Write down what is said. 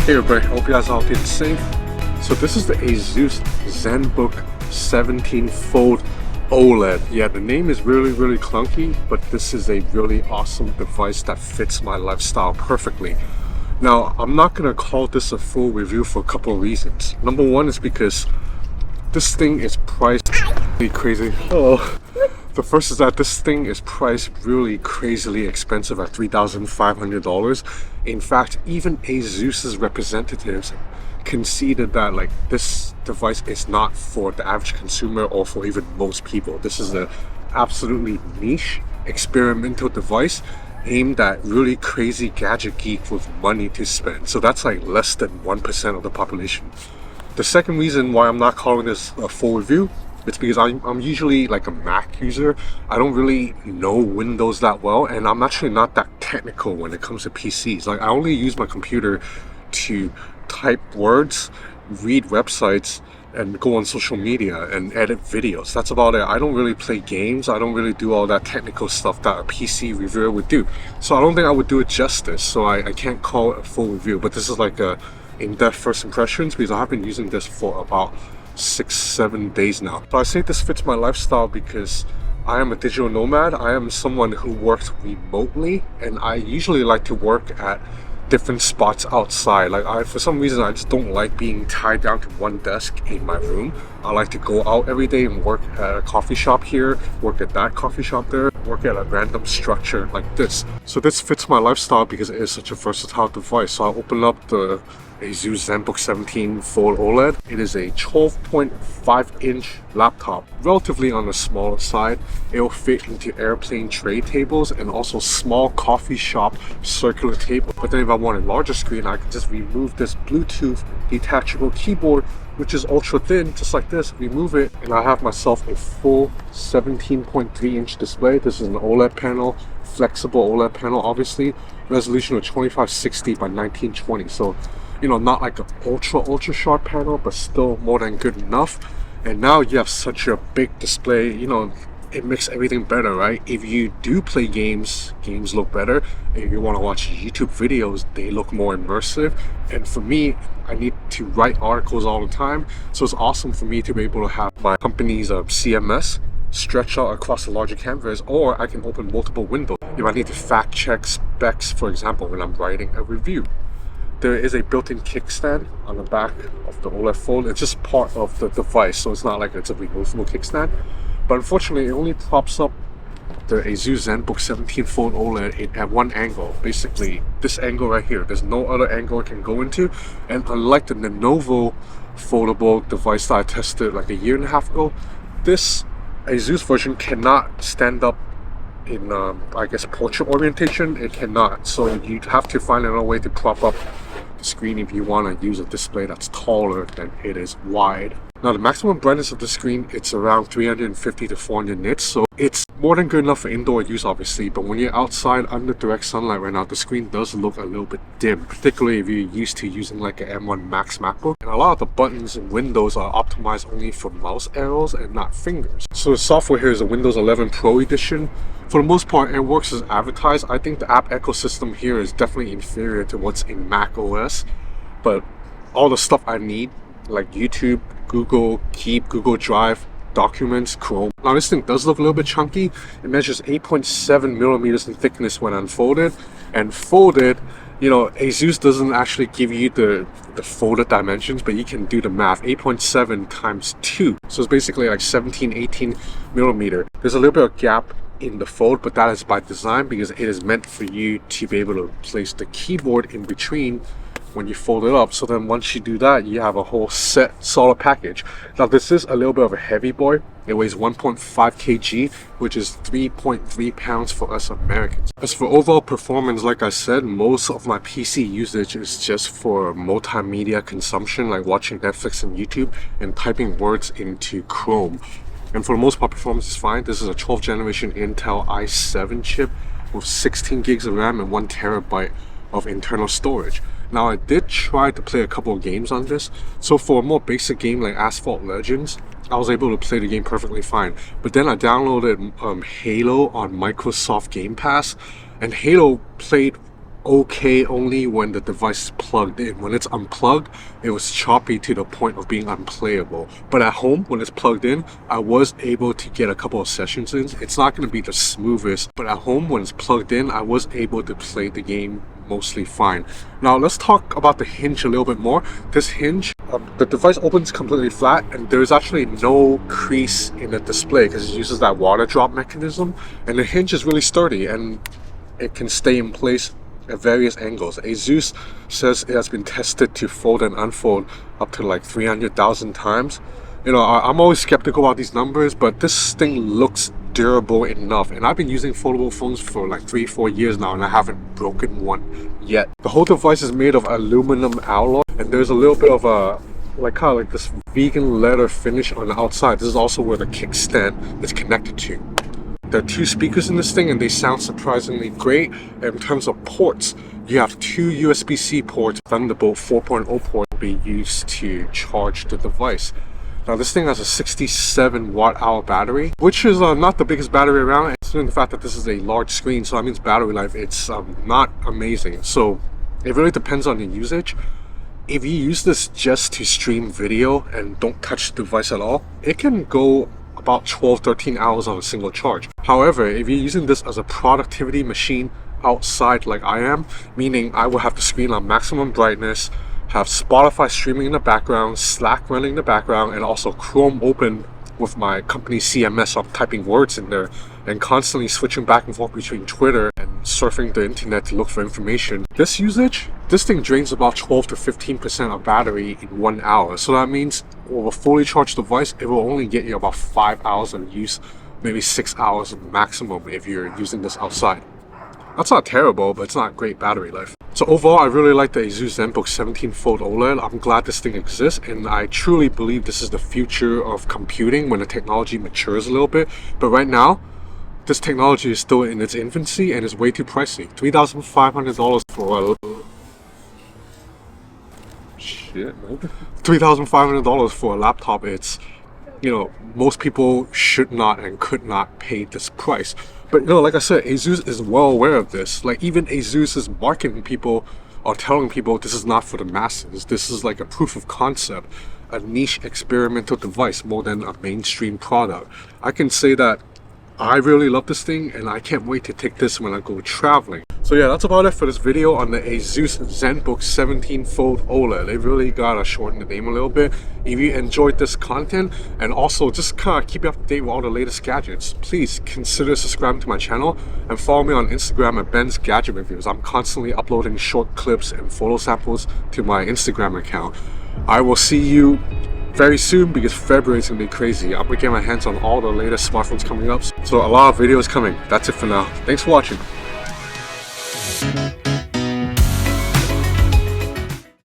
Hey everybody, hope you guys all getting safe. So this is the ASUS Zenbook 17 Fold OLED. Yeah, the name is really clunky, but this is a really awesome device that fits my lifestyle perfectly. Now, I'm not gonna call this a full review for a couple of reasons. Number one is because this thing is priced really crazy. Oh. The first is that this thing is priced really crazily expensive at $3,500. In fact, even ASUS's representatives conceded that like this device is not for the average consumer or for even most people. This is an absolutely niche experimental device aimed at really crazy gadget geeks with money to spend. So that's like less than 1% of the population. The second reason why I'm not calling this a full review, it's because I'm usually like a Mac user. I don't really know Windows that well, and I'm actually not that technical when it comes to PCs. Like I only use my computer to type words, read websites, and go on social media and edit videos. That's about it. I don't really play games. I don't really do all that technical stuff that a PC reviewer would do. So I don't think I would do it justice. So I can't call it a full review, but this is like a in-depth first impressions because I have been using this for about 6-7 days now. So I say this fits my lifestyle because I am a digital nomad. I am someone who works remotely, and I usually like to work at different spots outside. Like for some reason I just don't like being tied down to one desk in my room. I like to go out every day and work at a coffee shop here, work at that coffee shop there, work at a random structure like this. So this fits my lifestyle because it is such a versatile device. So I'll open up the ASUS Zenbook 17 Fold OLED. It is a 12.5-inch laptop, relatively on the smaller side. It will fit into airplane tray tables and also small coffee shop circular table. But then if I want a larger screen, I can just remove this Bluetooth detachable keyboard, which is ultra thin, just like this. Remove it, and I have myself a full 17.3-inch display. This is an OLED panel, flexible OLED panel, obviously. Resolution of 2560 by 1920. So, you know, not like an ultra sharp panel, but still more than good enough. And now you have such a big display, you know, it makes everything better, right? If you do play games, games look better. If you want to watch YouTube videos, they look more immersive. And for me, I need to write articles all the time, so it's awesome for me to be able to have my company's CMS stretch out across a larger canvas, or I can open multiple windows if I need to fact check specs, for example, when I'm writing a review. There is a built-in kickstand on the back of the OLED Fold. It's just part of the device, so it's not like it's a removable kickstand. But unfortunately, it only props up the ASUS Zenbook 17 Fold OLED at one angle. Basically, this angle right here. There's no other angle it can go into. And unlike the Lenovo foldable device that I tested like a year and a half ago, this ASUS version cannot stand up in, I guess, portrait orientation. It cannot. So you have to find another way to prop up the screen if you want to use a display that's taller than it is wide. Now the maximum brightness of the screen, it's around 350 to 400 nits, so it's more than good enough for indoor use obviously, but when you're outside under direct sunlight right now, the screen does look a little bit dim, particularly if you're used to using like an M1 Max MacBook. And a lot of the buttons and windows are optimized only for mouse arrows and not fingers. So the software here is a Windows 11 Pro Edition. For the most part, it works as advertised. I think the app ecosystem here is definitely inferior to what's in Mac OS, but all the stuff I need, like YouTube, Google Keep, Google Drive, Documents, Chrome. Now this thing does look a little bit chunky. It measures 8.7 millimeters in thickness when unfolded, and folded, you know, ASUS doesn't actually give you the folded dimensions, but you can do the math. 8.7 times 2, so it's basically like 18 millimeter. There's a little bit of gap in the fold, but that is by design because it is meant for you to be able to place the keyboard in between when you fold it up. So then once you do that, you have a whole set solid package. Now this is a little bit of a heavy boy. It weighs 1.5 kg, which is 3.3 pounds for us Americans. As for overall performance, like I said, most of my PC usage is just for multimedia consumption, like watching Netflix and YouTube and typing words into Chrome. And for the most part, performance is fine. This is a 12th generation Intel i7 chip with 16 gigs of RAM and 1 terabyte of internal storage. Now I did try to play a couple of games on this. So for a more basic game like Asphalt Legends, I was able to play the game perfectly fine. But then I downloaded Halo on Microsoft Game Pass, and Halo played okay only when the device is plugged in. When it's unplugged, it was choppy to the point of being unplayable. But at home, when it's plugged in, I was able to get a couple of sessions in. It's not going to be the smoothest, but at home, when it's plugged in, I was able to play the game mostly fine. Now let's talk about the hinge a little bit more. This hinge, the device opens completely flat, and there's actually no crease in the display because it uses that water drop mechanism, and the hinge is really sturdy and it can stay in place at various angles. ASUS says it has been tested to fold and unfold up to like 300,000 times. You know, I'm always skeptical about these numbers, but this thing looks durable enough, and I've been using foldable phones for like 3-4 years now and I haven't broken one yet. The whole device is made of aluminum alloy, and there's a little bit of a kind of like this vegan leather finish on the outside. This is also where the kickstand is connected to. There are 2 speakers in this thing and they sound surprisingly great. In terms of ports, you have 2 USB-C ports. Thunderbolt 4.0 port will be used to charge the device. Now this thing has a 67 watt-hour battery, which is not the biggest battery around, considering the fact that this is a large screen, so that means battery life, it's not amazing. So it really depends on your usage. If you use this just to stream video and don't touch the device at all, it can go about 12-13 hours on a single charge. However, if you're using this as a productivity machine outside like I am, meaning I will have the screen on maximum brightness, have Spotify streaming in the background, Slack running in the background, and also Chrome open with my company CMS, so I'm typing words in there and constantly switching back and forth between Twitter and surfing the internet to look for information. This usage, this thing drains about 12 to 15% of battery in 1 hour. So that means with a fully charged device, it will only get you about 5 hours of use, maybe 6 hours maximum if you're using this outside. That's not terrible, but it's not great battery life. So overall, I really like the ASUS Zenbook 17 Fold OLED. I'm glad this thing exists, and I truly believe this is the future of computing when the technology matures a little bit. But right now, this technology is still in its infancy and is way too pricey. $3,500 for a $3,500 for a laptop. It's, you know, most people should not and could not pay this price. But you know, like I said, ASUS is well aware of this. Like even ASUS's marketing people are telling people this is not for the masses. This is like a proof of concept, a niche experimental device more than a mainstream product. I can say that I really love this thing and I can't wait to take this when I go traveling. So yeah, that's about it for this video on the ASUS Zenbook 17 Fold OLED. They really gotta shorten the name a little bit. If you enjoyed this content and also just kind of keep you up to date with all the latest gadgets, please consider subscribing to my channel and follow me on Instagram at Ben's Gadget Reviews. I'm constantly uploading short clips and photo samples to my Instagram account. I will see you very soon because February is gonna be crazy. I'm gonna get my hands on all the latest smartphones coming up. So a lot of videos coming. That's it for now. Thanks for watching.